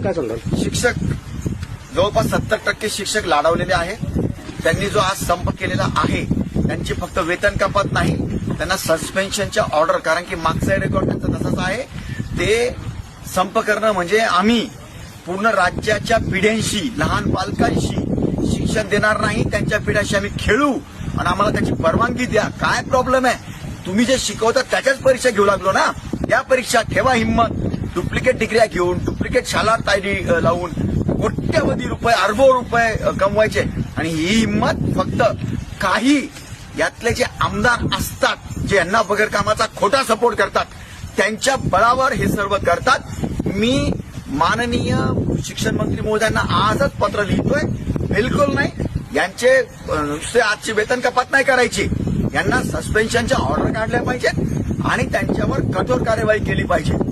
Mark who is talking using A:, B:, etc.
A: काय सांगाल?
B: शिक्षक जवळपास 70% शिक्षक लाडावलेले आहेत. त्यांनी जो आज संप केलेला आहे त्यांची फक्त वेतन कपात नाही, त्यांना सस्पेन्शनच्या ऑर्डर, कारण की मागचा रेकॉर्ड त्यांचा तसाच आहे. ते संप करणं म्हणजे आम्ही पूर्ण राज्याच्या पिढ्यांशी, लहान बालकांशी शिक्षण देणार नाही, त्यांच्या पिढ्यांशी आम्ही खेळू आणि आम्हाला त्याची परवानगी द्या. काय प्रॉब्लेम आहे? तुम्ही जे शिकवता त्याच्याच परीक्षा घेऊ लागलो ना. या परीक्षा ठेवा हिंमत. डुप्लिकेट डिग्र्या घेऊन, डुप्लिकेट शाला तायडी लावून कोट्यवधी रुपये, अरबो रुपये कमवायचे. आणि ही हिंमत फक्त काही यातले जे आमदार असतात, जे यांना बगैर कामाचा खोटा सपोर्ट करतात, त्यांच्या बळावर हे सर्व करतात. मी माननीय शिक्षण मंत्री महोदयांना आजच पत्र लिहितोय. बिलकुल नाही, यांचे नुसते आजची वेतन कपात नाही करायची, यांना सस्पेन्शनच्या ऑर्डर काढल्या पाहिजेत आणि त्यांच्यावर कठोर कार्यवाही केली पाहिजे.